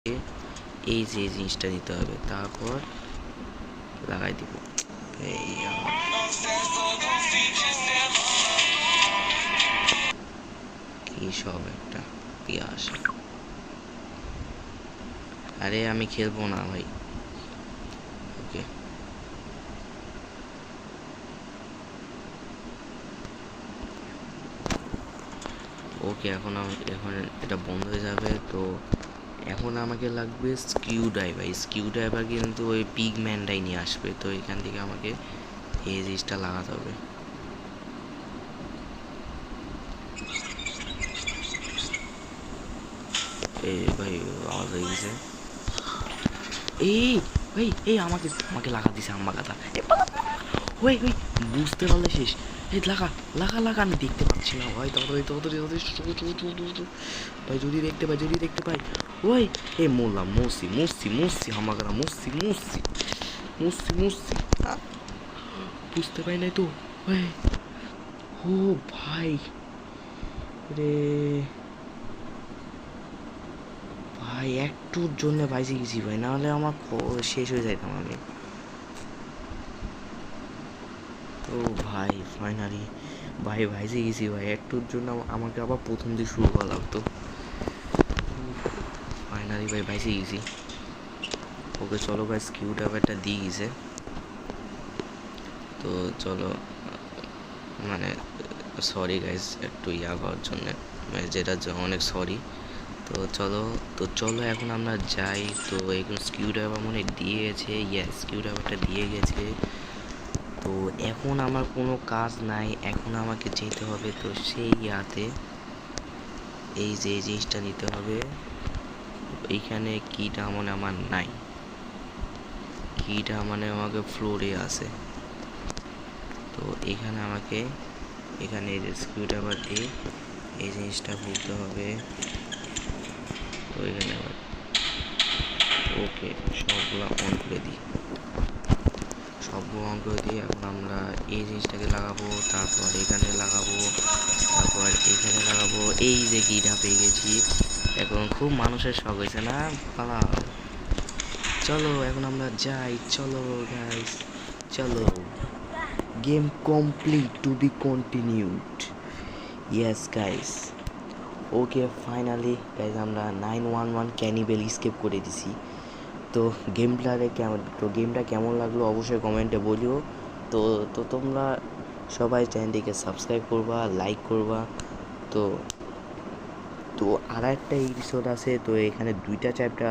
এই যে জিনিসটা দিতে হবে, তারপর লাগাই দিব। কি সব একটা পিয়াস। আরে আমি খেলবো না ভাই। ওকে ওকে এখন এটা বন্ধ হয়ে যাবে। তো এখন আমাকে লাগবে স্ক্রিউ ড্রাইভার। স্ক্রিউ ড্রাইভার কিন্তু ওই পিগ ম্যানটাই নিয়ে আসবে। তো এখান থেকে আমাকে এই জিনিসটা লাগাতে হবে। এই ভাই আওয়াজ হয়ে গেছে। এই ভাই এই আমাকে আমাকে লাগা দিছে আম্মা কথা। ওই ওই বুঝতে পারলে শেষ। এই লাগা লাগা লাগা, আমি দেখতে পাচ্ছি না ভাই। তাড়াতাড়ি ভাই, যদি দেখতে পাই ওই এই মরলাম। মরছি আমার কথা। মরছি বুঝতে পাই নাই তো। ওই ও ভাই রে ভাই, একটুর জন্য বাইসে গেছি ভাই, নাহলে আমার শেষ হয়ে যাইতাম আমি। তো ভাই ফাইনালি ভাই ভাইসে গেছি ভাই, একটুর জন্য আমাকে আবার প্রথম দিয়ে শুরু করা লাগতো। ফাইনালি ভাই ভাইসে গেছি। ওকে চলো ভাই, স্কিউ ড্রাইভারটা দিয়ে গেছে। তো চলো, মানে সরি গাইজ একটু করার জন্যে, মানে যেটার জন্য অনেক সরি। তো চলো এখন আমরা যাই। তো এখন স্কিউ ড্রাইভার মনে দিয়ে গেছে। ইয়েস, স্কিউ ড্রাইভারটা দিয়ে গেছে। তো এখন আমার কোনো কাজ নাই, এখন আমাকে যেতে হবে। তো সেই এই যে জিনিসটা নিতে হবে। এইখানে কিটা মানে আমার নাই, কিটা মানে আমাকে ফ্লোরে আছে। তো এখানে এই যে স্ক্রু ড্রাইভার দিয়ে এই জিনিসটা খুলতে হবে। তো এখানে আবার ওকে সবগুলো অন করে দিই। এখন আমরা এই জিনিসটাকে লাগাবো, তারপর এখানে লাগাবো, এই যে কিটা পেয়ে গেছি। এখন খুব মানুষের শখ হয়েছে না পালা। চলো এখন আমরা যাই। চলো গাইস, চলো। Game complete, to be continued. Yes guys, okay finally guys আমরা 911 ক্যানিবেল স্কেপ করে দিছি। তো গেমটা কেমন লাগলো অবশ্যই কমেন্টে বলিও। তো তো তোমরা সবাই চ্যানেলটিকে সাবস্ক্রাইব করবা, লাইক করবা। তো তো আর একটা এপিসোড আছে। তো এখানে 2টা চ্যাপ্টার আছে।